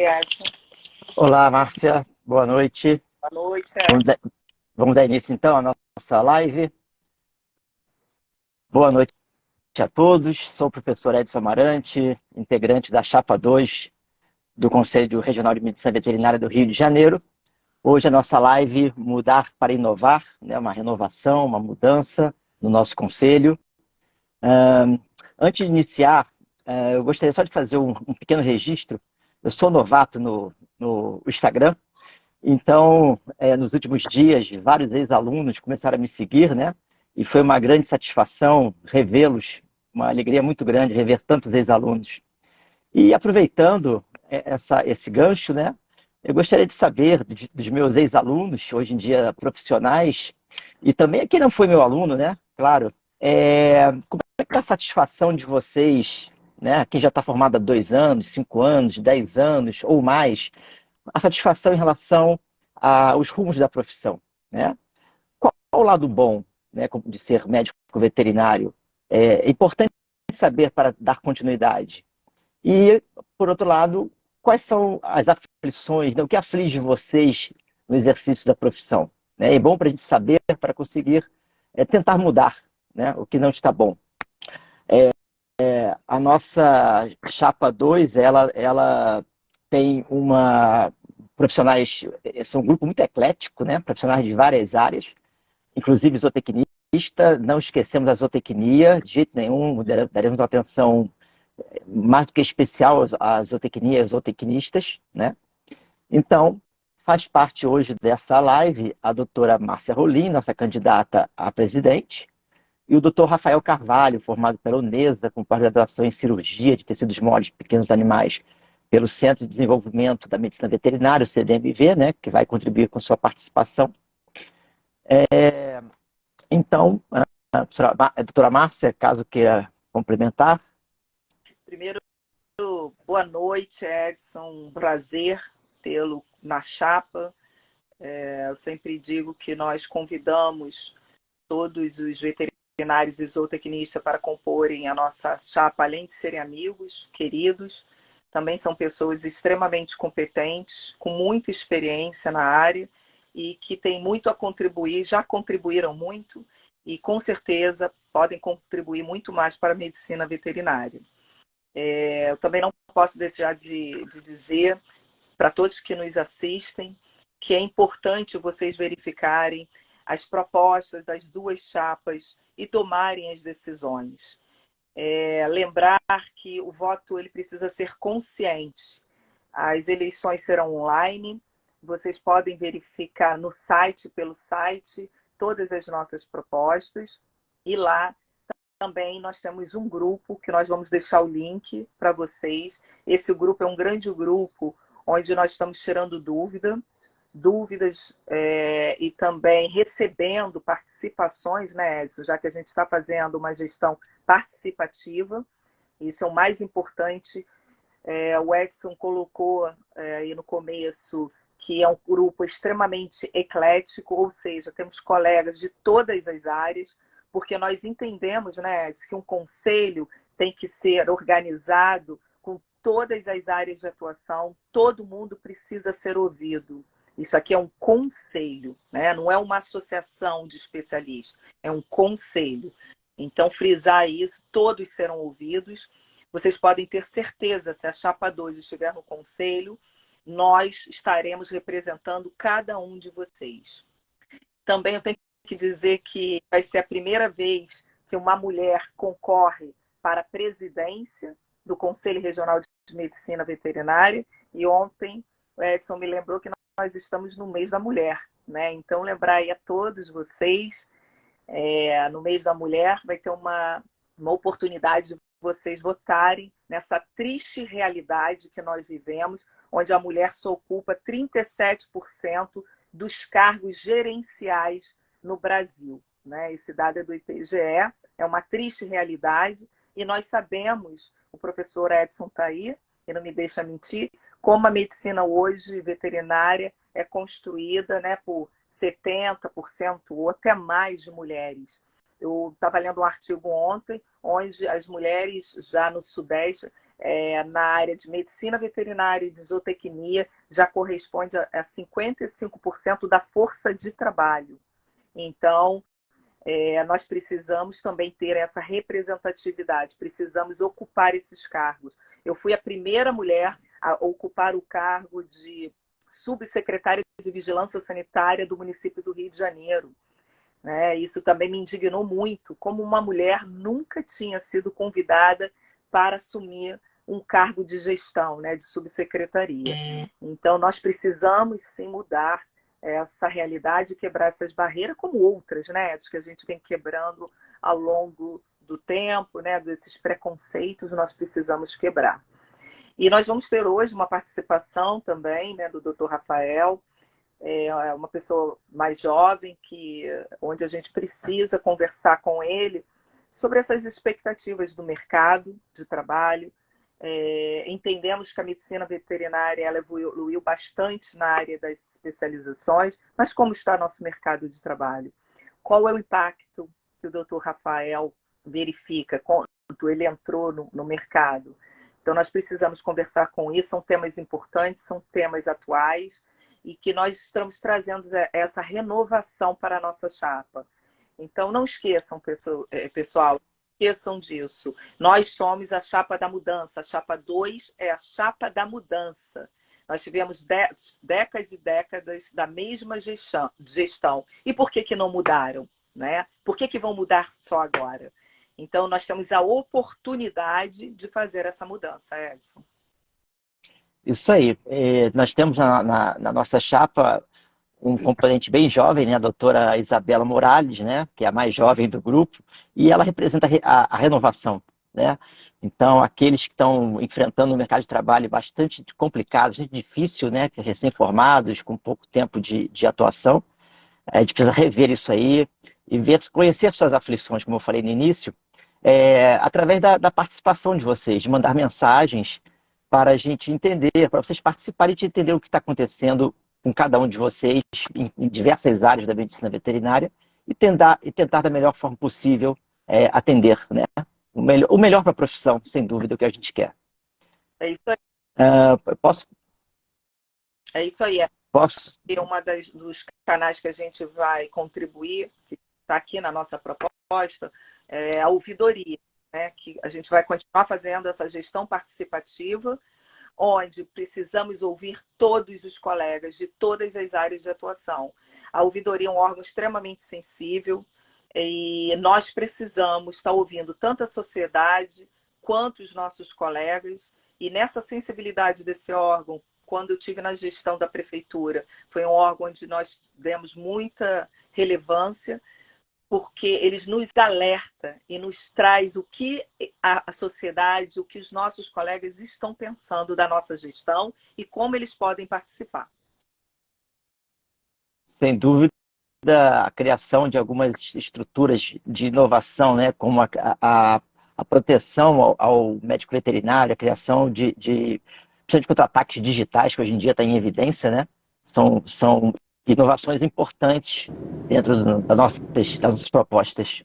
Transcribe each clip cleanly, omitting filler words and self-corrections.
Edson. Olá, Márcia. Boa noite. Boa noite, Vamos Edson. dar, vamos dar início, então, à nossa live. Boa noite a todos. Sou o professor Edson Amarante, integrante da Chapa 2 do Conselho Regional de Medicina Veterinária do Rio de Janeiro. Hoje a nossa live Mudar para Inovar, né, uma renovação, uma mudança no nosso conselho. Antes de iniciar, eu gostaria só de fazer um pequeno registro. Eu sou novato no Instagram. Então, nos últimos dias, vários ex-alunos começaram a me seguir, né? E foi uma grande satisfação revê-los, uma alegria muito grande rever tantos ex-alunos. E aproveitando esse gancho, né? Eu gostaria de saber dos meus ex-alunos, hoje em dia profissionais, e também quem não foi meu aluno, né? Claro, como é que é a satisfação de vocês, né? Quem já está formado há 2 anos, 5 anos, 10 anos ou mais, a satisfação em relação aos rumos da profissão, né? Qual o lado bom, né, de ser médico veterinário? É importante saber para dar continuidade. E, por outro lado, quais são as aflições, né, o que aflige vocês no exercício da profissão? Né? É bom para a gente saber, para conseguir tentar mudar, né, o que não está bom. A nossa Chapa 2, ela tem profissionais, são um grupo muito eclético, né? Profissionais de várias áreas, inclusive zootecnista. Não esquecemos a zootecnia, de jeito nenhum, daremos uma atenção mais do que especial à zootecnia e aos zootecnistas, né? Então, faz parte hoje dessa live a doutora Márcia Rolim, nossa candidata a presidente, e o doutor Rafael Carvalho, formado pela Unesa, com pós-graduação em cirurgia de tecidos moles de pequenos animais, pelo Centro de Desenvolvimento da Medicina Veterinária, o CDMV, né, que vai contribuir com sua participação. Então, a doutora Márcia, caso queira complementar. Primeiro, boa noite, Edson. Um prazer tê-lo na chapa. Eu sempre digo que nós convidamos todos os veterinários e zootecnistas para comporem a nossa chapa, além de serem amigos, queridos, também são pessoas extremamente competentes, com muita experiência na área e que têm muito a contribuir, já contribuíram muito e com certeza podem contribuir muito mais para a medicina veterinária. Eu também não posso deixar de dizer para todos que nos assistem que é importante vocês verificarem as propostas das duas chapas e tomarem as decisões. Lembrar que o voto ele precisa ser consciente. As eleições serão online, vocês podem verificar no site, pelo site, todas as nossas propostas, e lá também nós temos um grupo que nós vamos deixar o link para vocês. Esse grupo é um grande grupo onde nós estamos tirando dúvidas e também recebendo participações, né, Edson? Já que a gente está fazendo uma gestão participativa, isso é o mais importante. O Edson colocou aí no começo que é um grupo extremamente eclético, ou seja, temos colegas de todas as áreas, porque nós entendemos, né, Edson, que um conselho tem que ser organizado com todas as áreas de atuação, todo mundo precisa ser ouvido. Isso aqui é um conselho, né? Não é uma associação de especialistas, é um conselho. Então, frisar isso, todos serão ouvidos. Vocês podem ter certeza, se a Chapa 2 estiver no conselho, nós estaremos representando cada um de vocês. Também eu tenho que dizer que vai ser a primeira vez que uma mulher concorre para a presidência do Conselho Regional de Medicina Veterinária. E ontem o Edson me lembrou que nós estamos no mês da mulher, né? Então, lembrar aí a todos vocês, no mês da mulher vai ter uma oportunidade de vocês votarem nessa triste realidade que nós vivemos, onde a mulher só ocupa 37% dos cargos gerenciais no Brasil, né? Esse dado é do IBGE, é uma triste realidade, e nós sabemos, o professor Edson está aí, e não me deixa mentir, como a medicina hoje veterinária é construída, né, por 70% ou até mais de mulheres. Eu estava lendo um artigo ontem, onde as mulheres já no Sudeste, na área de medicina veterinária e de zootecnia já corresponde a 55% da força de trabalho. Então, nós precisamos também ter essa representatividade, precisamos ocupar esses cargos. Eu fui a primeira mulher a ocupar o cargo de subsecretária de Vigilância Sanitária do município do Rio de Janeiro. Isso também me indignou muito, como uma mulher nunca tinha sido convidada para assumir um cargo de gestão, de subsecretaria. Então, nós precisamos sim mudar essa realidade, quebrar essas barreiras, como outras, que a gente vem quebrando ao longo do tempo, desses preconceitos, nós precisamos quebrar. E nós vamos ter hoje uma participação também do Dr. Rafael, uma pessoa mais jovem, onde a gente precisa conversar com ele sobre essas expectativas do mercado de trabalho. Entendemos que a medicina veterinária ela evoluiu bastante na área das especializações, mas como está nosso mercado de trabalho? Qual é o impacto que o Dr. Rafael verifica quando ele entrou no mercado? Então, nós precisamos conversar com isso, são temas importantes, são temas atuais, e que nós estamos trazendo essa renovação para a nossa chapa. Então, não esqueçam, pessoal, esqueçam disso. Nós somos a chapa da mudança, a chapa 2 é a chapa da mudança. Nós tivemos décadas e décadas da mesma gestão. E por que não mudaram? Por que vão mudar só agora? Então, nós temos a oportunidade de fazer essa mudança, Edson. Isso aí. Nós temos na nossa chapa um componente bem jovem, a doutora Isabela Morales, que é a mais jovem do grupo, e ela representa a renovação. Então, aqueles que estão enfrentando um mercado de trabalho bastante complicado, bastante difícil, recém-formados, com pouco tempo de atuação, a gente precisa rever isso aí e conhecer suas aflições, como eu falei no início, através da participação de vocês, de mandar mensagens para a gente entender, para vocês participarem de entender o que está acontecendo com cada um de vocês em diversas áreas da medicina veterinária e tentar da melhor forma possível atender, o melhor para a profissão, sem dúvida, o que a gente quer. É isso aí. Posso? É isso aí. Posso? É dos canais que a gente vai contribuir, que está aqui na nossa proposta, é a ouvidoria, que a gente vai continuar fazendo essa gestão participativa, onde precisamos ouvir todos os colegas de todas as áreas de atuação. A ouvidoria é um órgão extremamente sensível e nós precisamos estar ouvindo tanto a sociedade quanto os nossos colegas. E nessa sensibilidade desse órgão, quando eu tive na gestão da prefeitura, foi um órgão onde nós demos muita relevância, porque eles nos alerta e nos traz o que a sociedade, o que os nossos colegas estão pensando da nossa gestão e como eles podem participar. Sem dúvida, a criação de algumas estruturas de inovação, como a proteção ao médico veterinário, a criação principalmente contra ataques digitais, que hoje em dia está em evidência, são inovações importantes dentro das nossas propostas.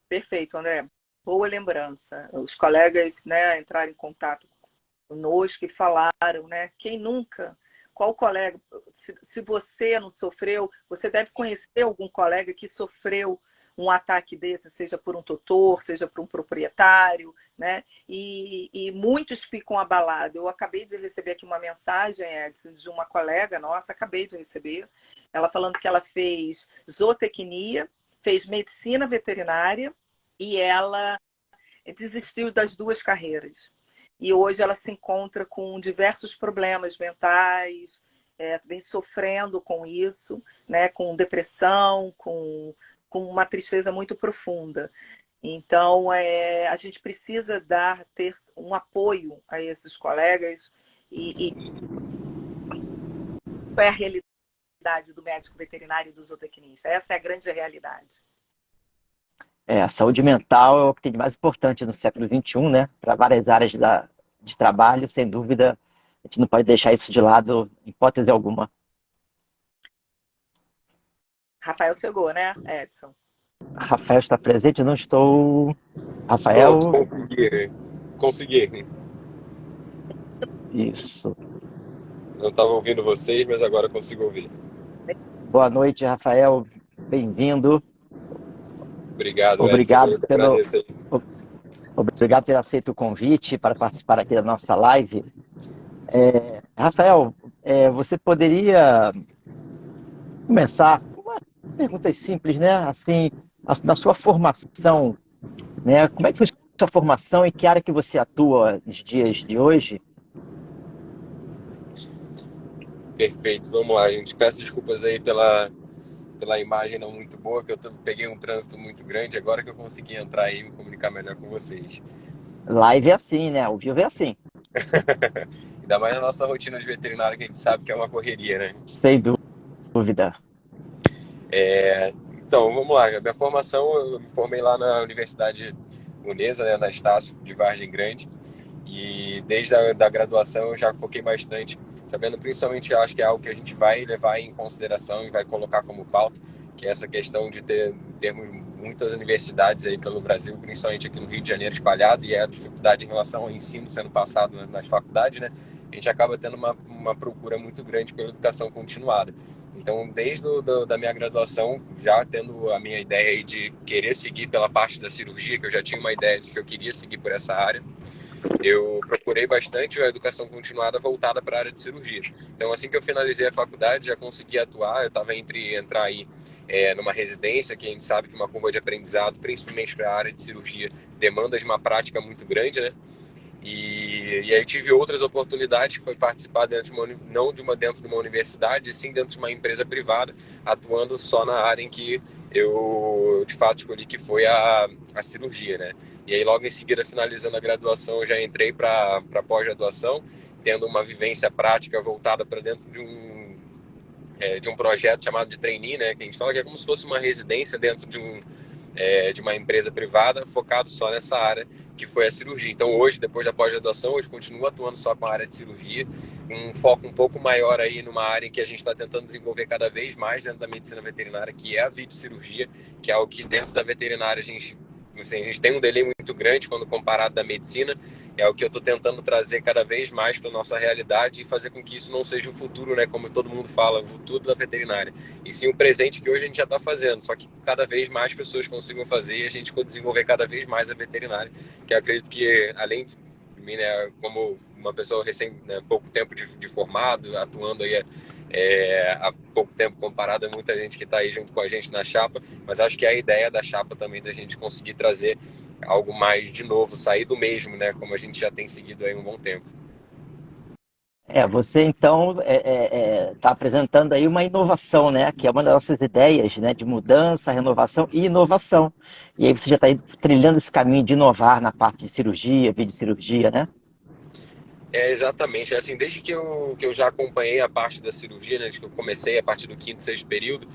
Perfeito, André. Boa lembrança. Os colegas entraram em contato conosco e falaram, quem nunca? Qual colega? Se você não sofreu, você deve conhecer algum colega que sofreu um ataque desse, seja por um tutor, seja por um proprietário, e muitos ficam abalados. Eu acabei de receber aqui uma mensagem, Edson, de uma colega nossa, acabei de receber, ela falando que ela fez zootecnia, fez medicina veterinária e ela desistiu das duas carreiras. E hoje ela se encontra com diversos problemas mentais, vem sofrendo com isso, com depressão, com uma tristeza muito profunda. Então, a gente precisa ter um apoio a esses colegas e é a realidade do médico veterinário e do zootecnista. Essa é a grande realidade. A saúde mental é o que tem de mais importante no século XXI, para várias áreas de trabalho, sem dúvida, a gente não pode deixar isso de lado, em hipótese alguma. Rafael chegou, Edson? Rafael está presente? Não estou. Rafael. Pronto, consegui. Isso. Não estava ouvindo vocês, mas agora consigo ouvir. Boa noite, Rafael. Bem-vindo. Obrigado, Edson. Obrigado Eu que agradeço aí. Obrigado por ter aceito o convite para participar aqui da nossa live. Rafael, você poderia começar com uma pergunta simples, né? Assim, na sua formação, né? Como é que foi a sua formação e que área que você atua nos dias de hoje? Perfeito, vamos lá, gente. Peço desculpas aí pela imagem não muito boa, que eu peguei um trânsito muito grande, agora que eu consegui entrar aí e me comunicar melhor com vocês. Live é assim, né? Ao vivo é assim. Ainda mais na nossa rotina de veterinário, que a gente sabe que é uma correria, né? Sem dúvida. Então, vamos lá. A minha formação, eu me formei lá na Universidade Unesa, né, na Estácio de Vargem Grande. E desde a da graduação eu já foquei bastante, sabendo principalmente, acho que é algo que a gente vai levar em consideração e vai colocar como pauta, que é essa questão de termos muitas universidades aí pelo Brasil, principalmente aqui no Rio de Janeiro espalhado, e a dificuldade em relação ao ensino sendo passado nas faculdades, né? A gente acaba tendo uma procura muito grande pela educação continuada. Então, desde da minha graduação, já tendo a minha ideia aí de querer seguir pela parte da cirurgia, que eu já tinha uma ideia de que eu queria seguir por essa área, eu procurei bastante a educação continuada voltada para a área de cirurgia. Então, assim que eu finalizei a faculdade, já consegui atuar. Eu estava entre entrar aí numa residência, que a gente sabe que uma curva de aprendizado, principalmente para a área de cirurgia, demanda de uma prática muito grande, né? E aí tive outras oportunidades, que foi participar dentro dentro de uma universidade, sim dentro de uma empresa privada, atuando só na área em que eu de fato escolhi, que foi a cirurgia, né? E aí logo em seguida, finalizando a graduação, eu já entrei para pós-graduação, tendo uma vivência prática voltada para dentro de um projeto chamado de trainee, né? Que a gente fala que é como se fosse uma residência dentro de uma empresa privada, focado só nessa área que foi a cirurgia. Então hoje, depois da pós-graduação, hoje continuo atuando só com a área de cirurgia, com um foco um pouco maior aí numa área em que a gente está tentando desenvolver cada vez mais dentro da medicina veterinária, que é a videocirurgia, que é o que dentro da veterinária a gente tem um delay muito grande quando comparado da medicina. É o que eu estou tentando trazer cada vez mais para a nossa realidade e fazer com que isso não seja o futuro, né, como todo mundo fala, o futuro da veterinária, e sim o presente que hoje a gente já está fazendo, só que cada vez mais pessoas consigam fazer e a gente desenvolver cada vez mais a veterinária, que eu acredito que, além de mim, né, como uma pessoa pouco tempo de formado, atuando aí há pouco tempo comparado a muita gente que está aí junto com a gente na chapa, mas acho que é a ideia da chapa também da gente conseguir trazer algo mais de novo, sair do mesmo, né, como a gente já tem seguido aí um bom tempo. Você então está apresentando aí uma inovação, né? Que é uma das nossas ideias, né? De mudança, renovação e inovação. E aí você já está trilhando esse caminho de inovar na parte de cirurgia, videocirurgia, né? Exatamente. Assim, desde que eu já acompanhei a parte da cirurgia, né, desde que eu comecei a partir do quinto, sexto período,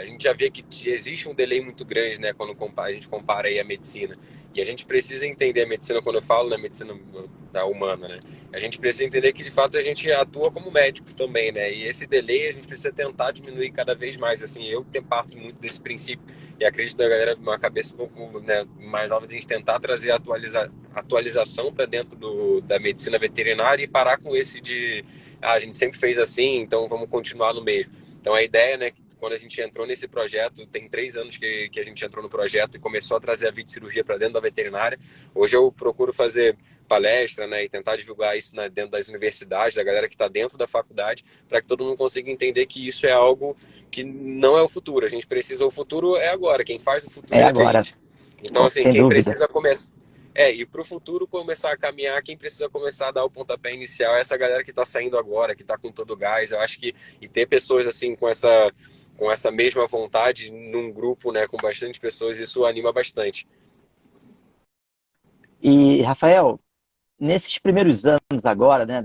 a gente já vê que existe um delay muito grande, né, quando a gente compara aí a medicina. E a gente precisa entender a medicina, quando eu falo da medicina da humana, né? A gente precisa entender que, de fato, a gente atua como médicos também, né? E esse delay a gente precisa tentar diminuir cada vez mais. Assim, eu parto muito desse princípio e acredito da galera, uma cabeça um pouco, né, mais nova, de a gente tentar trazer atualização para dentro da medicina veterinária e parar com esse a gente sempre fez assim, então vamos continuar no mesmo. Então a ideia, né, quando a gente entrou nesse projeto, tem 3 anos que a gente entrou no projeto e começou a trazer a videocirurgia para dentro da veterinária. Hoje eu procuro fazer palestra, né, e tentar divulgar isso, né, dentro das universidades, da galera que está dentro da faculdade, para que todo mundo consiga entender que isso é algo que não é o futuro. A gente precisa, o futuro é agora, quem faz o futuro é a agora. gente. Então, assim, Sem quem dúvida. precisa começar... e para o futuro começar a caminhar, quem precisa começar a dar o pontapé inicial é essa galera que está saindo agora, que está com todo o gás. Eu acho que e ter pessoas assim com essa mesma vontade num grupo, né, com bastante pessoas, isso anima bastante. E, Rafael, nesses primeiros anos agora, né,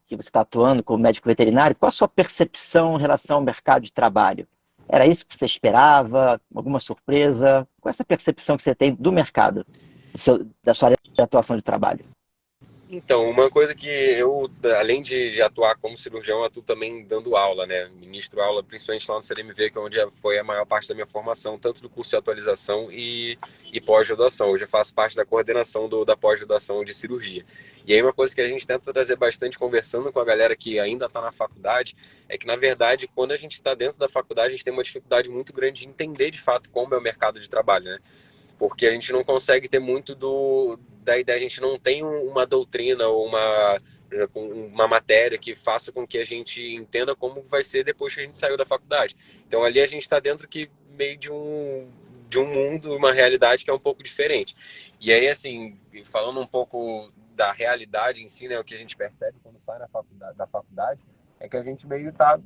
que você está atuando como médico veterinário, qual a sua percepção em relação ao mercado de trabalho? Era isso que você esperava? Alguma surpresa? Qual é essa percepção que você tem do mercado, da sua área de atuação de trabalho? Então, uma coisa que eu, além de atuar como cirurgião, eu atuo também dando aula, né? Ministro aula, principalmente lá no CDMV, que é onde foi a maior parte da minha formação, tanto do curso de atualização e pós-graduação. Hoje eu faço parte da coordenação da pós-graduação de cirurgia. E aí uma coisa que a gente tenta trazer bastante, conversando com a galera que ainda está na faculdade, é que, na verdade, quando a gente está dentro da faculdade, a gente tem uma dificuldade muito grande de entender, de fato, como é o mercado de trabalho, né? Porque a gente não consegue ter muito da ideia, a gente não tem uma doutrina ou uma matéria que faça com que a gente entenda como vai ser depois que a gente saiu da faculdade. Então ali a gente está dentro que meio de um mundo, uma realidade que é um pouco diferente. E aí, assim, falando um pouco da realidade em si, né, o que a gente percebe quando sai da faculdade é que a gente meio está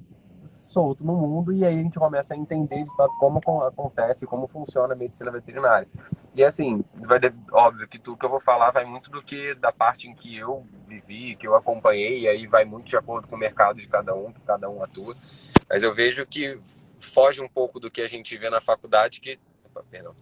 solto no mundo e aí a gente começa a entender de fato como acontece, como funciona a medicina veterinária. E assim, óbvio que tudo que eu vou falar vai muito da parte em que eu vivi, que eu acompanhei, e aí vai muito de acordo com o mercado de cada um, que cada um atua. Mas eu vejo que foge um pouco do que a gente vê na faculdade, opa, perdão.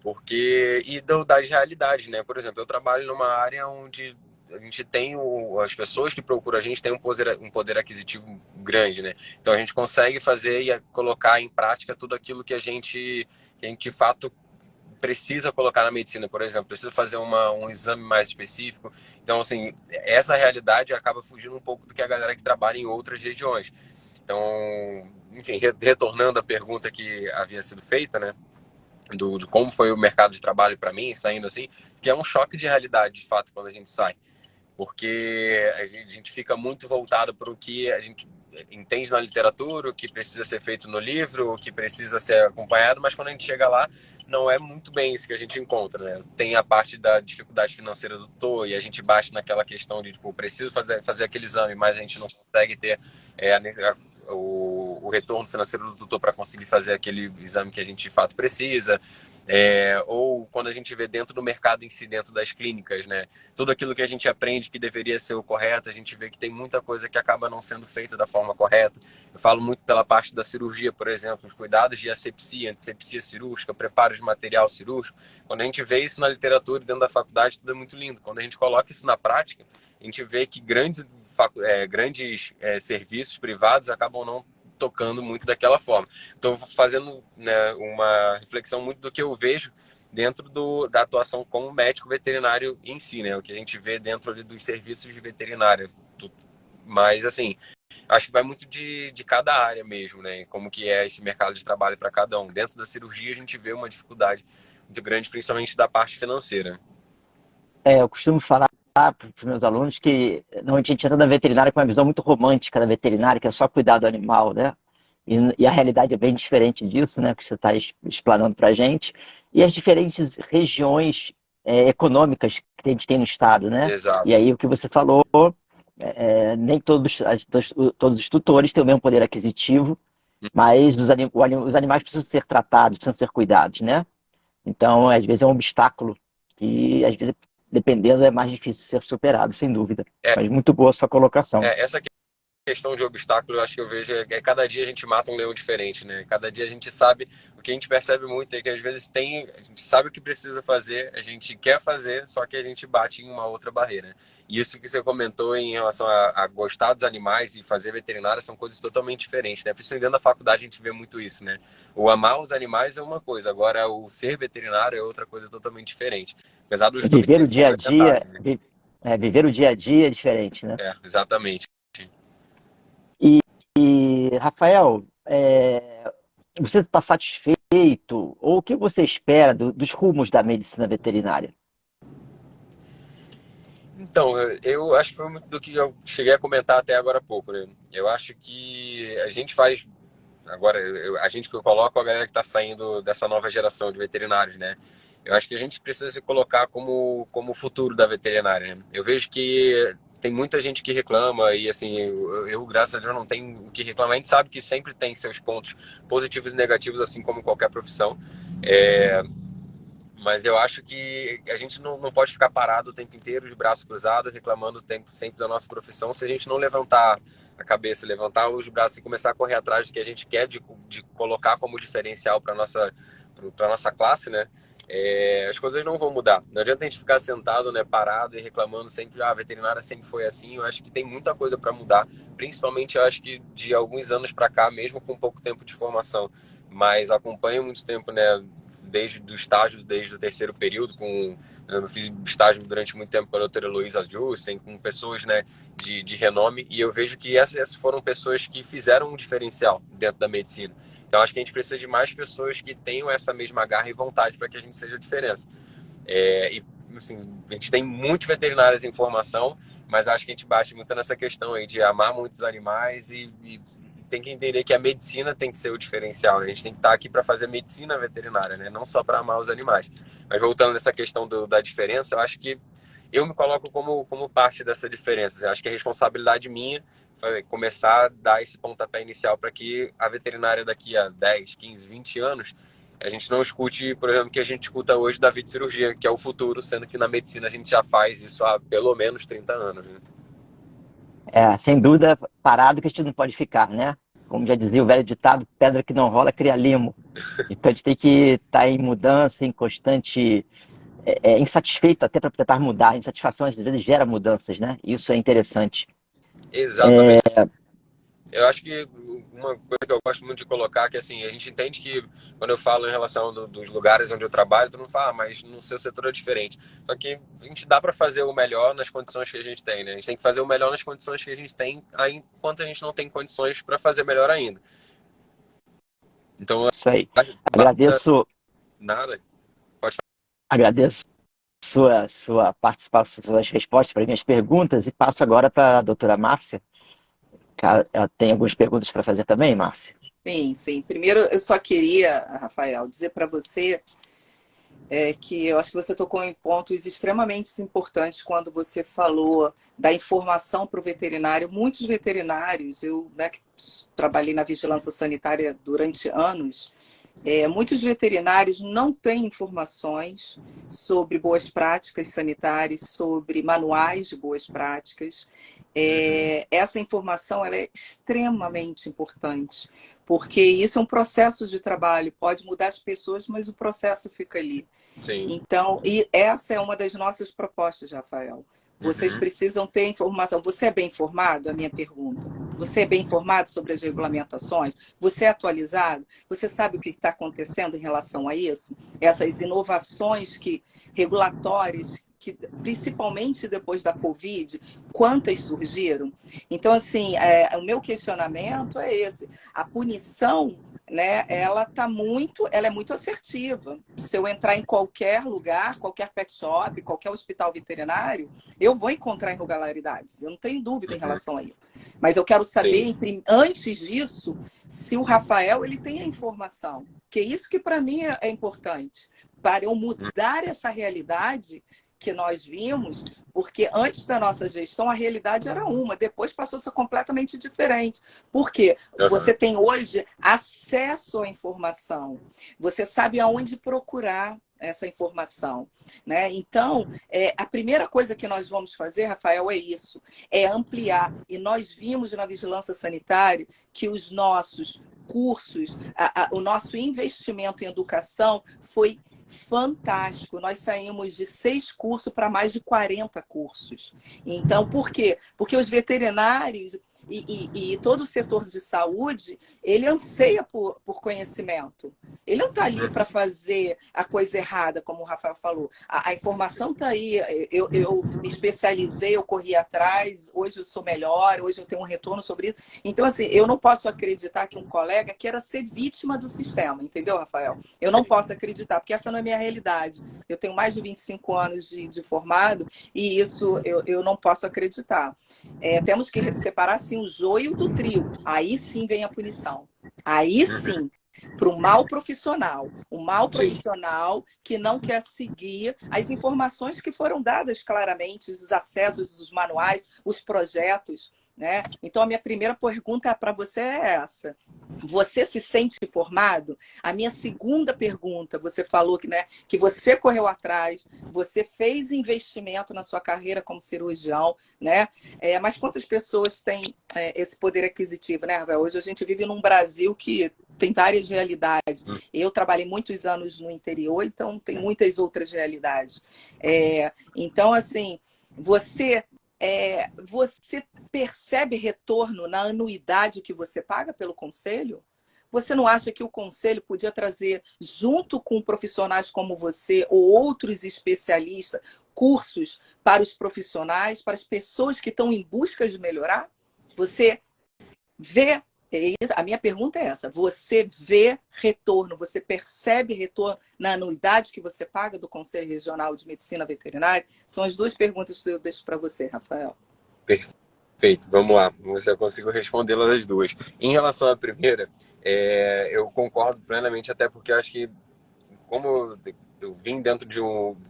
Porque, e da realidade, né? Por exemplo, eu trabalho numa área onde a gente tem as pessoas que procuram a gente têm um poder aquisitivo grande, né? Então a gente consegue fazer e colocar em prática tudo aquilo que a gente de fato precisa colocar na medicina. Por exemplo, precisa fazer um exame mais específico. Então, assim, essa realidade acaba fugindo um pouco do que a galera que trabalha em outras regiões. Então, enfim, retornando à pergunta que havia sido feita, né? De como foi o mercado de trabalho para mim, saindo assim, que é um choque de realidade, de fato, quando a gente sai. Porque a gente fica muito voltado para o que a gente entende na literatura, o que precisa ser feito no livro, o que precisa ser acompanhado, mas quando a gente chega lá, não é muito bem isso que a gente encontra, né? Tem a parte da dificuldade financeira do tutor e a gente bate naquela questão de, tipo, preciso fazer aquele exame, mas a gente não consegue ter o retorno financeiro do tutor para conseguir fazer aquele exame que a gente de fato precisa. Ou quando a gente vê dentro do mercado em si, dentro das clínicas, né? Tudo aquilo que a gente aprende que deveria ser o correto, a gente vê que tem muita coisa que acaba não sendo feita da forma correta. Eu falo muito pela parte da cirurgia, por exemplo, os cuidados de asepsia, antisepsia cirúrgica, preparo de material cirúrgico. Quando a gente vê isso na literatura e dentro da faculdade, tudo é muito lindo. Quando a gente coloca isso na prática, a gente vê que grandes serviços privados acabam não tocando muito daquela forma. Estou fazendo, né, uma reflexão muito do que eu vejo dentro da atuação como médico veterinário em si, né? O que a gente vê dentro ali dos serviços de veterinária. Mas, assim, acho que vai muito de cada área mesmo, né? Como que é esse mercado de trabalho para cada um. Dentro da cirurgia, a gente vê uma dificuldade muito grande, principalmente da parte financeira. Eu costumo falar para os meus alunos que normalmente a gente entra na veterinária com uma visão muito romântica da veterinária, que é só cuidar do animal, né? E a realidade é bem diferente disso, né? Que você está explanando para a gente. E as diferentes regiões econômicas que a gente tem no estado, né? Exato. E aí o que você falou, nem todos os tutores têm o mesmo poder aquisitivo, mas os animais precisam ser tratados, precisam ser cuidados, né? Então, às vezes é um obstáculo que, às vezes, dependendo, é mais difícil ser superado, sem dúvida. Mas muito boa a sua colocação. Essa questão de obstáculo, eu acho que eu vejo cada dia a gente mata um leão diferente, né? Cada dia a gente sabe, o que a gente percebe muito é que às vezes a gente sabe o que precisa fazer, a gente quer fazer, só que a gente bate em uma outra barreira. E isso que você comentou em relação a gostar dos animais e fazer veterinária são coisas totalmente diferentes, né? Principalmente dentro da faculdade a gente vê muito isso, né? O amar os animais é uma coisa, agora o ser veterinário é outra coisa totalmente diferente. Apesar dos viver o dia a dia, né? Viver o dia a dia é diferente, né? Exatamente. E Rafael, você está satisfeito ou o que você espera dos rumos da medicina veterinária? Então, eu acho que foi muito do que eu cheguei a comentar até agora há pouco, né? Eu acho que a gente faz agora, a gente que eu coloco a galera que está saindo dessa nova geração de veterinários, né? Eu acho que a gente precisa se colocar como o futuro da veterinária, né? Eu vejo que tem muita gente que reclama e, assim, eu graças a Deus, não tenho o que reclamar. A gente sabe que sempre tem seus pontos positivos e negativos, assim como qualquer profissão. Mas eu acho que a gente não pode ficar parado o tempo inteiro, de braço cruzado, reclamando sempre da nossa profissão, se a gente não levantar a cabeça, levantar os braços e começar a correr atrás do que a gente quer de colocar como diferencial para nossa classe, né? as coisas não vão mudar. Não adianta a gente ficar sentado, né, parado e reclamando sempre, a veterinária sempre foi assim. Eu acho que tem muita coisa para mudar, principalmente eu acho que de alguns anos para cá, mesmo com pouco tempo de formação. Mas acompanho muito tempo, né, desde o terceiro período, eu fiz estágio durante muito tempo com a doutora Heloísa Jussen, com pessoas, né, de renome, e eu vejo que essas foram pessoas que fizeram um diferencial dentro da medicina. Então, acho que a gente precisa de mais pessoas que tenham essa mesma garra e vontade para que a gente seja a diferença. E, assim, a gente tem muitos veterinários em formação, mas acho que a gente bate muito nessa questão aí de amar muitos animais e tem que entender que a medicina tem que ser o diferencial. A gente tem que estar aqui para fazer medicina veterinária, né? Não só para amar os animais. Mas voltando nessa questão da diferença, eu acho que eu me coloco como parte dessa diferença. Eu acho que é responsabilidade minha começar a dar esse pontapé inicial para que a veterinária daqui a 10, 15, 20 anos a gente não escute, por exemplo, o que a gente escuta hoje da videocirurgia, que é o futuro, sendo que na medicina a gente já faz isso há pelo menos 30 anos. Né? Sem dúvida, parado que a gente não pode ficar, né? Como já dizia o velho ditado, pedra que não rola cria limo. Então a gente tem que estar em mudança, em constante insatisfeito até para tentar mudar. A insatisfação às vezes gera mudanças, né? Isso é interessante. Exatamente. Eu acho que uma coisa que eu gosto muito de colocar é que assim, a gente entende que quando eu falo em relação dos lugares onde eu trabalho, todo mundo fala, mas no seu setor é diferente. Só que a gente dá para fazer o melhor nas condições que a gente tem, né? A gente tem que fazer o melhor nas condições que a gente tem, enquanto a gente não tem condições para fazer melhor ainda. Então, isso aí. Agradeço. Nada. Pode falar. Agradeço sua participação, suas respostas para as minhas perguntas e passo agora para a doutora Márcia. Ela tem algumas perguntas para fazer também, Márcia? Sim, sim. Primeiro, eu só queria, Rafael, dizer para você que eu acho que você tocou em pontos extremamente importantes quando você falou da informação para o veterinário. Muitos veterinários, eu, né, que trabalhei na vigilância sanitária durante anos, muitos veterinários não têm informações sobre boas práticas sanitárias, sobre manuais de boas práticas. Essa informação ela é extremamente importante, porque isso é um processo de trabalho, pode mudar as pessoas, mas o processo fica ali. Sim. Então, e essa é uma das nossas propostas, Rafael. Vocês precisam ter informação. Você é bem informado? A minha pergunta. Você é bem informado sobre as regulamentações? Você é atualizado? Você sabe o que está acontecendo em relação a isso? Essas inovações regulatórias, que, principalmente depois da Covid, quantas surgiram? Então, assim, o meu questionamento é esse. A punição, né, ela é muito assertiva. Se eu entrar em qualquer lugar, qualquer pet shop, qualquer hospital veterinário, eu vou encontrar irregularidades. Eu não tenho dúvida em relação a isso. Mas eu quero saber, antes disso, se o Rafael ele tem a informação. Que é isso que para mim é importante. Para eu mudar essa realidade que nós vimos, porque antes da nossa gestão a realidade era uma, depois passou a ser completamente diferente. Por quê? Você tem hoje acesso à informação, você sabe aonde procurar essa informação, né? Então, a primeira coisa que nós vamos fazer, Rafael, é isso, é ampliar. E nós vimos na vigilância sanitária que os nossos cursos, o nosso investimento em educação foi fantástico. Nós saímos de 6 cursos para mais de 40 cursos. Então, por quê? Porque os veterinários e todo o setor de saúde, ele anseia por conhecimento. Ele não está ali para fazer a coisa errada, como o Rafael falou. A informação está aí. Eu me especializei, eu corri atrás, hoje eu sou melhor, hoje eu tenho um retorno sobre isso. Então, assim, eu não posso acreditar que um colega queira ser vítima do sistema, entendeu, Rafael? Eu não posso acreditar, porque essa não é a minha realidade. Eu tenho mais de 25 anos de formado e isso eu não posso acreditar. Temos que separar, sim, o joio do trigo. Aí sim vem a punição. Aí sim, para o mal profissional. O mal profissional que não quer seguir as informações que foram dadas claramente, os acessos, os manuais, os projetos. né? Então, a minha primeira pergunta para você é essa. Você se sente formado? A minha segunda pergunta, você falou que, né, que você correu atrás, você fez investimento na sua carreira como cirurgião, né? Mas quantas pessoas têm esse poder aquisitivo, né, Rafael? Hoje a gente vive num Brasil que tem várias realidades. Eu trabalhei muitos anos no interior, então tem muitas outras realidades. Então, assim, você percebe retorno na anuidade que você paga pelo conselho? Você não acha que o conselho podia trazer, junto com profissionais como você ou outros especialistas, cursos para os profissionais, para as pessoas que estão em busca de melhorar? Você vê, a minha pergunta é essa, você vê retorno, você percebe retorno na anuidade que você paga do Conselho Regional de Medicina Veterinária? São as duas perguntas que eu deixo para você, Rafael. Perfeito, vamos lá, vamos ver se eu consigo respondê-las as duas. Em relação à primeira, eu concordo plenamente, até porque eu acho que, como eu vim dentro de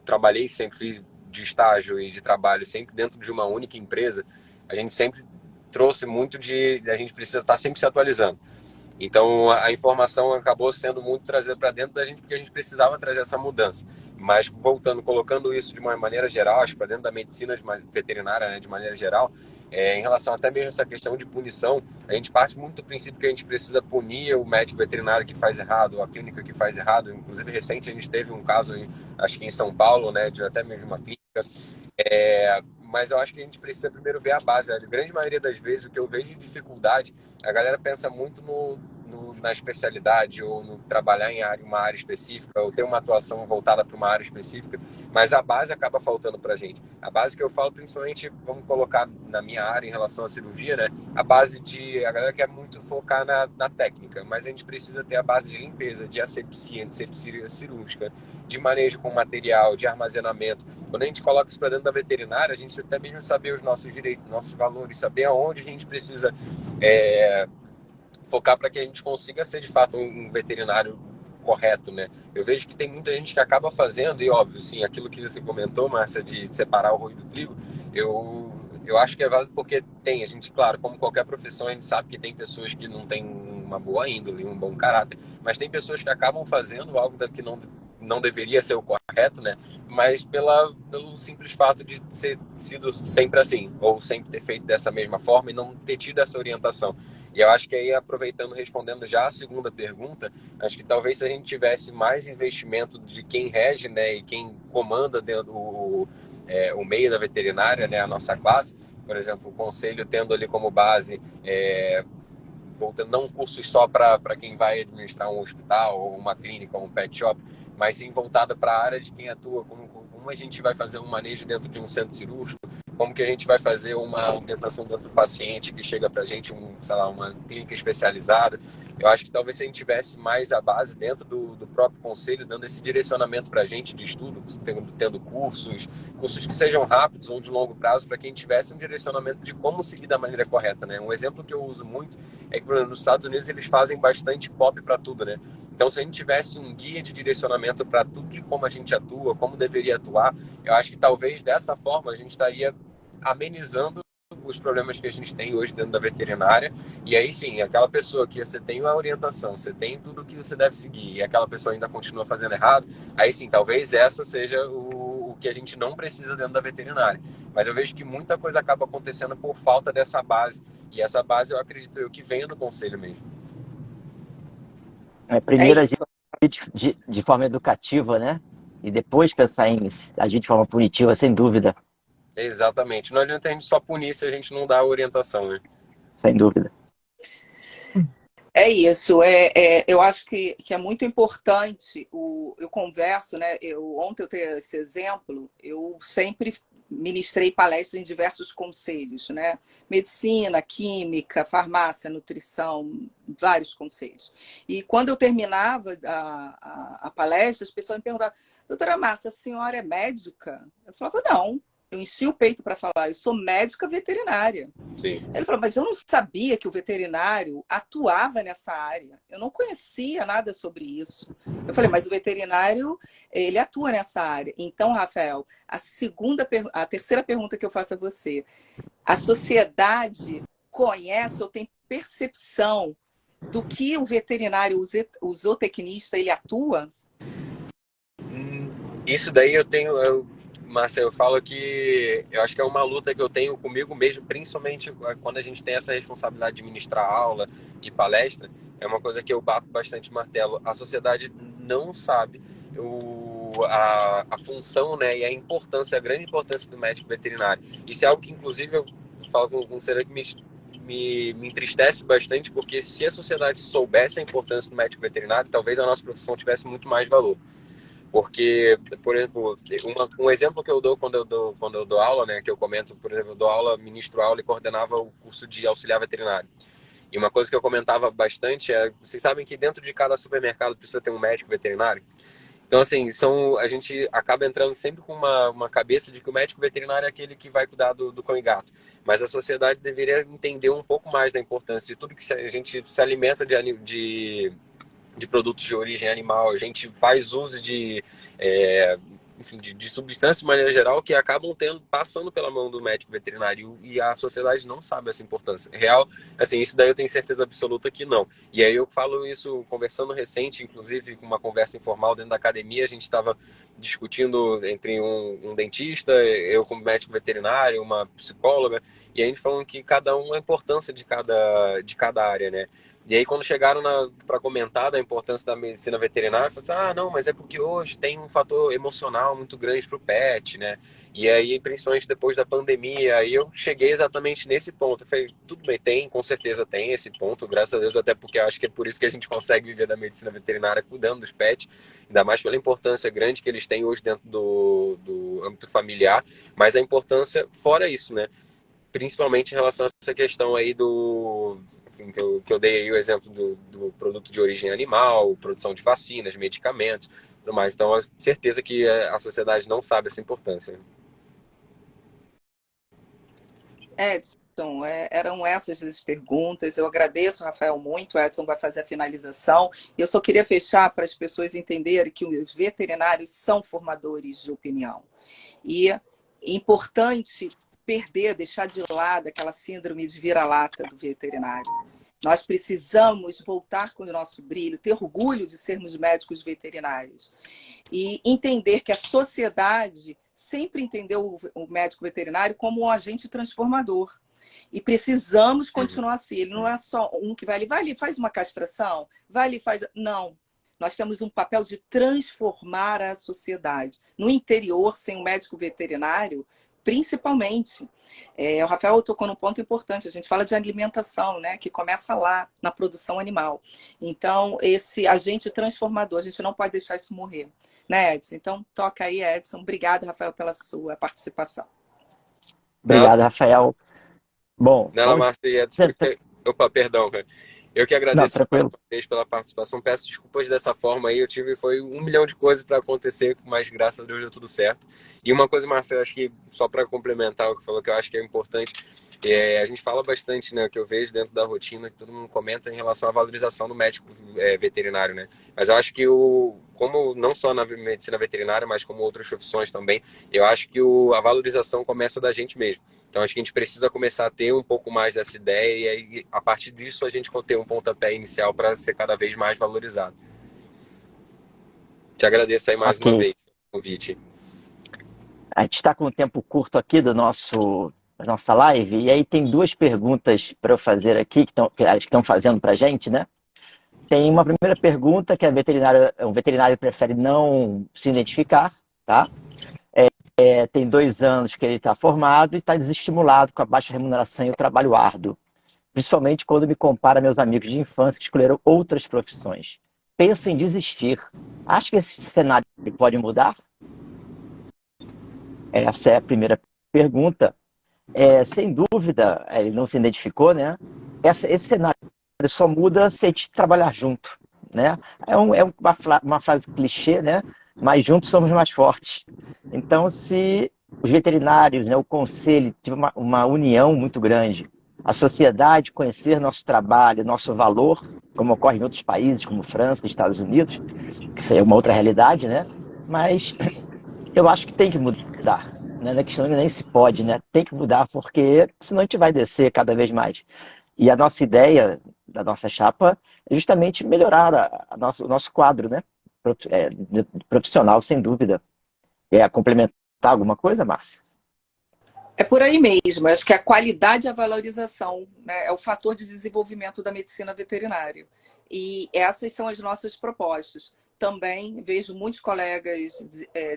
trabalhei sempre, fiz de estágio e de trabalho sempre dentro de uma única empresa, a gente sempre trouxe muito a gente precisa estar sempre se atualizando. Então, a informação acabou sendo muito trazida para dentro da gente, porque a gente precisava trazer essa mudança. Mas, voltando, colocando isso de uma maneira geral, acho que para dentro da medicina veterinária, né, de maneira geral, em relação até mesmo a essa questão de punição, a gente parte muito do princípio que a gente precisa punir o médico veterinário que faz errado, ou a clínica que faz errado. Inclusive, recente, a gente teve um caso, acho que em São Paulo, né, de até mesmo uma clínica. Mas eu acho que a gente precisa primeiro ver a base. A grande maioria das vezes, o que eu vejo de dificuldade, a galera pensa muito na especialidade ou no trabalhar em uma área específica ou ter uma atuação voltada para uma área específica, mas a base acaba faltando para a gente. A base que eu falo, principalmente, vamos colocar na minha área em relação à cirurgia, né? A base a galera quer muito focar na técnica, mas a gente precisa ter a base de limpeza, de asepsia, antisepsia cirúrgica, de manejo com material, de armazenamento. Quando a gente coloca isso para dentro da veterinária, a gente até mesmo saber os nossos direitos, nossos valores, saber aonde a gente precisa focar para que a gente consiga ser de fato um veterinário correto, né? Eu vejo que tem muita gente que acaba fazendo, e óbvio, sim, aquilo que você comentou, Márcia, de separar o joio do trigo, eu acho que é válido porque a gente, claro, como qualquer profissão, a gente sabe que tem pessoas que não têm uma boa índole, um bom caráter, mas tem pessoas que acabam fazendo algo que não deveria ser o correto, né? Mas pelo simples fato de ter sido sempre assim, ou sempre ter feito dessa mesma forma e não ter tido essa orientação. E eu acho que aí, aproveitando, respondendo já a segunda pergunta, acho que talvez se a gente tivesse mais investimento de quem rege, né, e quem comanda dentro o meio da veterinária, né, a nossa classe, por exemplo, o conselho tendo ali como base, voltando, não cursos só para quem vai administrar um hospital ou uma clínica ou um pet shop, mas sim voltada para a área de quem atua, como a gente vai fazer um manejo dentro de um centro cirúrgico, como que a gente vai fazer uma orientação dentro do paciente que chega para a gente, uma clínica especializada. Eu acho que talvez se a gente tivesse mais a base dentro do próprio conselho, dando esse direcionamento para a gente de estudo, tendo cursos que sejam rápidos ou de longo prazo, para que a gente tivesse um direcionamento de como seguir da maneira correta, né? Um exemplo que eu uso muito é que, por exemplo, nos Estados Unidos eles fazem bastante pop para tudo, né? Então, se a gente tivesse um guia de direcionamento para tudo de como a gente atua, como deveria atuar, eu acho que talvez dessa forma a gente estaria amenizando os problemas que a gente tem hoje dentro da veterinária. E aí sim, aquela pessoa que você tem a orientação, você tem tudo que você deve seguir, e aquela pessoa ainda continua fazendo errado, aí sim, talvez essa seja o que a gente não precisa dentro da veterinária. Mas eu vejo que muita coisa acaba acontecendo por falta dessa base, e essa base eu acredito que venha do conselho mesmo. Primeiro agir de forma educativa, né? E depois pensar em agir de forma punitiva, sem dúvida. Exatamente. Não adianta a gente só punir se a gente não dá a orientação, né? Sem dúvida. É isso. Eu acho que é muito importante. Eu converso, né? Ontem eu tenho esse exemplo. Eu sempre ministrei palestras em diversos conselhos, né? Medicina, química, farmácia, nutrição, vários conselhos. E quando eu terminava a palestra, as pessoas me perguntavam: doutora Márcia, a senhora é médica? Eu falava: não. Eu enchi o peito para falar, eu sou médica veterinária. Sim. Ele falou: mas eu não sabia que o veterinário atuava nessa área. Eu não conhecia nada sobre isso. Eu falei: mas o veterinário, ele atua nessa área. Então, Rafael, a terceira pergunta que eu faço a você: a sociedade conhece ou tem percepção do que o veterinário, o zootecnista, ele atua? Isso daí Márcia, eu falo que eu acho que é uma luta que eu tenho comigo mesmo, principalmente quando a gente tem essa responsabilidade de ministrar aula e palestra, é uma coisa que eu bato bastante martelo. A sociedade não sabe a função, né, e a grande importância do médico veterinário. Isso é algo que, inclusive, eu falo com um ser que me entristece bastante, porque se a sociedade soubesse a importância do médico veterinário, talvez a nossa profissão tivesse muito mais valor. Porque, por exemplo, um exemplo que eu dou quando eu dou aula, né, que eu comento, por exemplo, eu dou aula, ministro aula e coordenava o curso de auxiliar veterinário. E uma coisa que eu comentava bastante é, vocês sabem que dentro de cada supermercado precisa ter um médico veterinário? Então, assim, a gente acaba entrando sempre com uma cabeça de que o médico veterinário é aquele que vai cuidar do cão e gato. Mas a sociedade deveria entender um pouco mais da importância de tudo que a gente se alimenta de produtos de origem animal, a gente faz uso enfim, de substâncias de maneira geral que acabam passando pela mão do médico veterinário, e a sociedade não sabe essa importância real. Assim, isso daí eu tenho certeza absoluta que não. E aí eu falo isso conversando recente, inclusive com uma conversa informal dentro da academia, a gente estava discutindo entre um dentista, eu como médico veterinário, uma psicóloga, e a gente falando que cada um a importância de cada área, né? E aí, quando chegaram para comentar da importância da medicina veterinária, eu falei assim, não, mas é porque hoje tem um fator emocional muito grande para o pet, né? E aí, principalmente depois da pandemia, aí eu cheguei exatamente nesse ponto. Eu falei, tudo bem, com certeza tem esse ponto, graças a Deus, até porque eu acho que é por isso que a gente consegue viver da medicina veterinária cuidando dos pets, ainda mais pela importância grande que eles têm hoje dentro do âmbito familiar, mas a importância fora isso, né? Principalmente em relação a essa questão aí que eu dei aí o exemplo do produto de origem animal, produção de vacinas, medicamentos, tudo mais. Então, eu tenho certeza que a sociedade não sabe essa importância. Edson, eram essas as perguntas. Eu agradeço, Rafael, muito. O Edson vai fazer a finalização. Eu só queria fechar para as pessoas entenderem que os veterinários são formadores de opinião. E é importante deixar de lado aquela síndrome de vira-lata do veterinário. Nós precisamos voltar com o nosso brilho, ter orgulho de sermos médicos veterinários e entender que a sociedade sempre entendeu o médico veterinário como um agente transformador. E precisamos continuar assim. Ele não é só um que vai ali, faz uma castração, vai ali, faz... Não. Nós temos um papel de transformar a sociedade. No interior, sem um médico veterinário, principalmente. O Rafael tocou num ponto importante. A gente fala de alimentação, né, que começa lá, na produção animal. Então, esse agente transformador, a gente não pode deixar isso morrer. Né, Edson? Então, toca aí, Edson. Obrigado, Rafael, pela sua participação. Obrigado, Rafael. Bom, Márcia e Edson. Opa, perdão, cara. Eu que agradeço mais uma vez pela participação. Peço desculpas dessa forma aí. Foi 1 milhão de coisas para acontecer, mas graças a Deus deu tudo certo. E uma coisa, Marcelo, acho que só para complementar o que falou, que eu acho que é importante, a gente fala bastante, né, que eu vejo dentro da rotina, que todo mundo comenta em relação à valorização do médico veterinário, né? Mas eu acho que como não só na medicina veterinária, mas como outras profissões também, eu acho que a valorização começa da gente mesmo. Então, acho que a gente precisa começar a ter um pouco mais dessa ideia e aí, a partir disso, a gente ter um pontapé inicial para ser cada vez mais valorizado. Te agradeço aí mais uma vez pelo convite. A gente está com um tempo curto aqui da nossa live, e aí tem 2 perguntas para eu fazer aqui, que estão fazendo para a gente, né? Tem uma primeira pergunta que o veterinário prefere não se identificar, tá? Tem 2 anos que ele está formado e está desestimulado com a baixa remuneração e o trabalho árduo. Principalmente quando me compara a meus amigos de infância que escolheram outras profissões. Penso em desistir. Acho que esse cenário pode mudar? Essa é a primeira pergunta. Sem dúvida, ele não se identificou, né? Esse cenário só muda se a gente trabalhar junto, né? É uma frase clichê, né? Mas juntos somos mais fortes. Então, se os veterinários, né, o conselho, tiver uma união muito grande, a sociedade conhecer nosso trabalho, nosso valor, como ocorre em outros países, como França, Estados Unidos, que isso é uma outra realidade, né? Mas Eu acho que tem que mudar, né? Não é questão nem se pode, né? Tem que mudar, porque senão a gente vai descer cada vez mais. E a nossa ideia da nossa chapa é justamente melhorar o nosso quadro, né? Profissional, sem dúvida. É complementar alguma coisa, Márcia? É por aí mesmo. Acho que a qualidade e a valorização, né, é o fator de desenvolvimento da medicina veterinária. E essas são as nossas propostas. Também vejo muitos colegas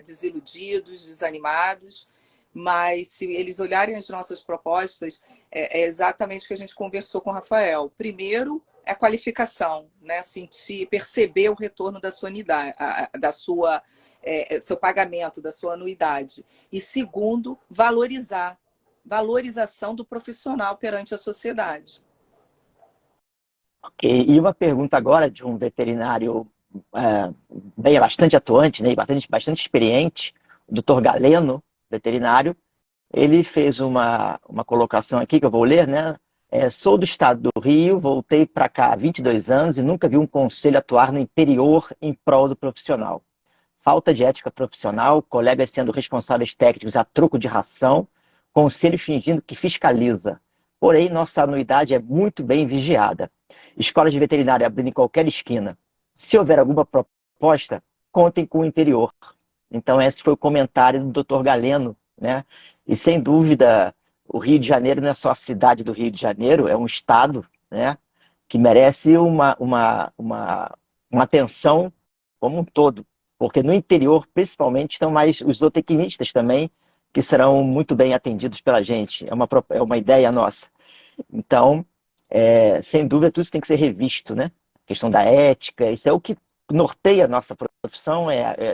desiludidos, desanimados, mas se eles olharem as nossas propostas, é exatamente o que a gente conversou com o Rafael. Primeiro, é a qualificação, né? Sentir, perceber o retorno da sua unidade, da sua, seu pagamento, da sua anuidade. E segundo, valorização do profissional perante a sociedade. Ok. E uma pergunta agora de um veterinário é, bem, bastante atuante, né, e bastante experiente, o Dr. Galeno, veterinário. Ele fez uma colocação aqui que eu vou ler, né? Sou do estado do Rio, voltei para cá há 22 anos e nunca vi um conselho atuar no interior em prol do profissional. Falta de ética profissional, colegas sendo responsáveis técnicos a troco de ração, conselho fingindo que fiscaliza. Porém, nossa anuidade é muito bem vigiada. Escolas de veterinária abrindo em qualquer esquina. Se houver alguma proposta, contem com o interior. Então, esse foi o comentário do Dr. Galeno, né? E, sem dúvida, o Rio de Janeiro não é só a cidade do Rio de Janeiro, é um estado, né, que merece uma atenção como um todo. Porque no interior, principalmente, estão mais os zootecnistas também, que serão muito bem atendidos pela gente. É uma ideia nossa. Então, sem dúvida, tudo isso tem que ser revisto, né? A questão da ética, isso é o que norteia a nossa profissão,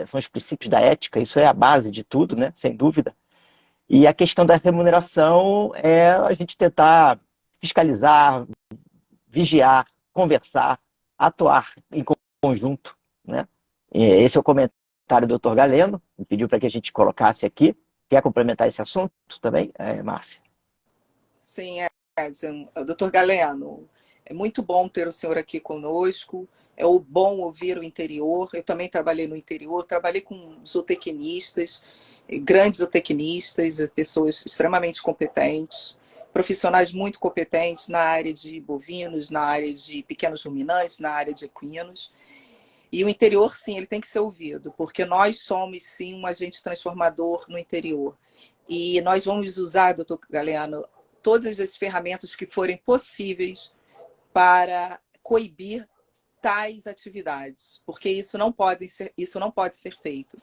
são os princípios da ética, isso é a base de tudo, né? Sem dúvida. E a questão da remuneração é a gente tentar fiscalizar, vigiar, conversar, atuar em conjunto, né? E esse é o comentário do Dr. Galeno, me pediu para que a gente colocasse aqui. Quer complementar esse assunto também, Márcia? Sim, Edson. Doutor Galeno, é muito bom ter o senhor aqui conosco. É bom ouvir o interior. Eu também trabalhei no interior, trabalhei com zootecnistas, grandes zootecnistas, pessoas extremamente competentes, profissionais muito competentes na área de bovinos, na área de pequenos ruminantes, na área de equinos. E o interior, sim, ele tem que ser ouvido, porque nós somos, sim, um agente transformador no interior. E nós vamos usar, doutor Galeno, todas as ferramentas que forem possíveis para coibir tais atividades, porque isso não pode ser feito.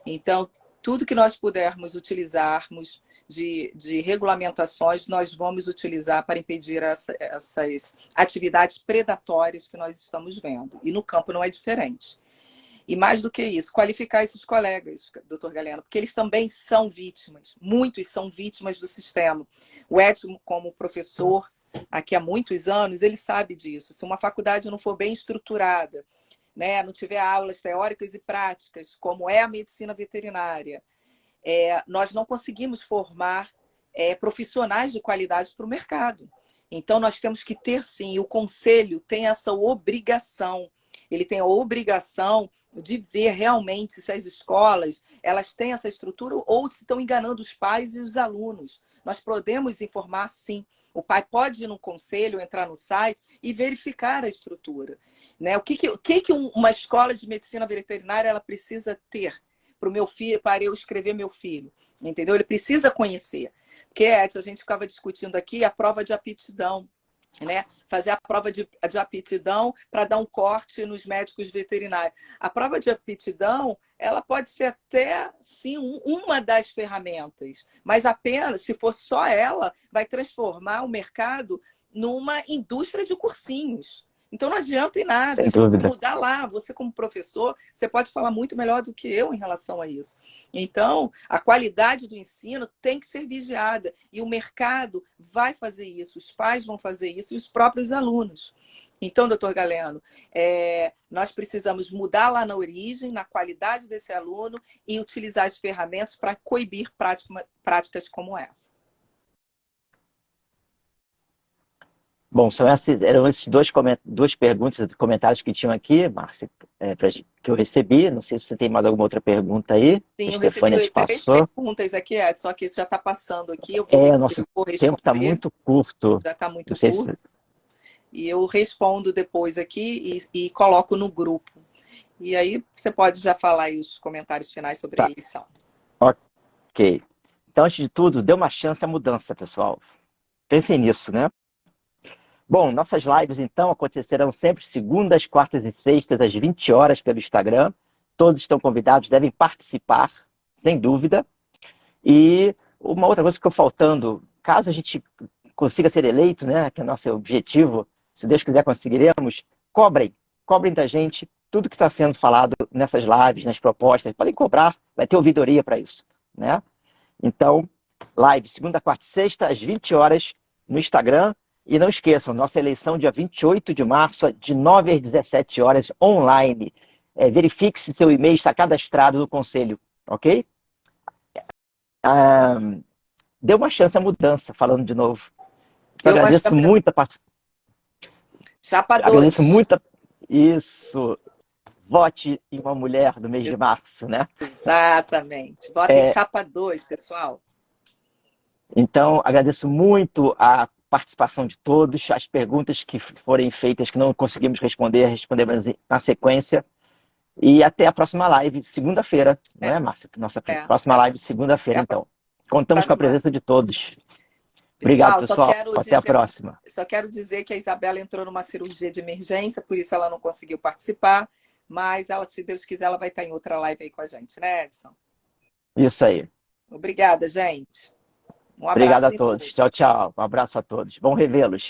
Então, tudo que nós pudermos utilizarmos de regulamentações, nós vamos utilizar para impedir essas atividades predatórias que nós estamos vendo. E no campo não é diferente. E mais do que isso, qualificar esses colegas, doutor Galeno, porque eles também são vítimas, muitos são vítimas do sistema. O Edson, como professor aqui há muitos anos, ele sabe disso. Se uma faculdade não for bem estruturada, né, não tiver aulas teóricas e práticas, como é a medicina veterinária, nós não conseguimos formar profissionais de qualidade para o mercado. Então, nós temos que ter, sim, o conselho tem essa obrigação. Ele tem a obrigação de ver realmente se as escolas elas têm essa estrutura ou se estão enganando os pais e os alunos. Nós podemos informar, sim. O pai pode ir no conselho, entrar no site e verificar a estrutura. Né? O que uma escola de medicina veterinária ela precisa ter para o meu filho, para eu escrever meu filho? Entendeu? Ele precisa conhecer. Porque, Edson, a gente ficava discutindo aqui a prova de aptidão. Né? Fazer a prova de aptidão para dar um corte nos médicos veterinários. A prova de aptidão, ela pode ser até, sim, uma das ferramentas, mas apenas, se for só ela, vai transformar o mercado numa indústria de cursinhos. Então não adianta em nada, a Sem gente tem que dúvida. mudar lá. Você, como professor, você pode falar muito melhor do que eu em relação a isso. Então, a qualidade do ensino tem que ser vigiada. E o mercado vai fazer isso, os pais vão fazer isso e os próprios alunos. Então, doutor Galeno, nós precisamos mudar lá na origem, na qualidade desse aluno e utilizar as ferramentas para coibir práticas como essa. Bom, eram esses duas perguntas, comentários que tinham aqui, Márcia, que eu recebi. Não sei se você tem mais alguma outra pergunta aí. Sim, A eu recebi Estefânia te 3 passou. perguntas aqui, Ed, só que isso já está passando aqui. Eu Nosso vou tempo está responder, muito curto. já está Não muito sei curto. E eu respondo depois aqui e coloco no grupo. E aí você pode já falar aí os comentários finais sobre a Tá, eleição. ok. Então, antes de tudo, dê uma chance à mudança, pessoal. Pensem nisso, né? Bom, nossas lives, então, acontecerão sempre segundas, quartas e sextas, às 20 horas, pelo Instagram. Todos estão convidados, devem participar, sem dúvida. E uma outra coisa que ficou faltando, caso a gente consiga ser eleito, né, que é o nosso objetivo, se Deus quiser conseguiremos, cobrem da gente tudo que está sendo falado nessas lives, nas propostas. Podem cobrar, vai ter ouvidoria para isso, né? Então, live segunda, quarta e sexta, às 20 horas, no Instagram. E não esqueçam, nossa eleição dia 28 de março, de 9 às 17 horas, online. Verifique se seu e-mail está cadastrado no Conselho, ok? Dê uma chance à mudança, falando de novo. Eu agradeço muito a participação. Chapa 2. Agradeço muito. Isso. Vote em uma mulher do mês de março, né? Exatamente. Bota em Chapa 2, pessoal. Então, agradeço muito a participação de todos, as perguntas que forem feitas que não conseguimos responderemos na sequência. E até a próxima live, segunda-feira, não é, Márcia? Nossa próxima live, segunda-feira, então. Contamos com a presença de todos. Obrigado, pessoal. Até a próxima. Só quero dizer que a Isabela entrou numa cirurgia de emergência, por isso ela não conseguiu participar, mas ela, se Deus quiser, ela vai estar em outra live aí com a gente, né, Edson? Isso aí. Obrigada, gente. Um abraço. Obrigado a todos. Tchau, tchau. Um abraço a todos. Bom revê-los.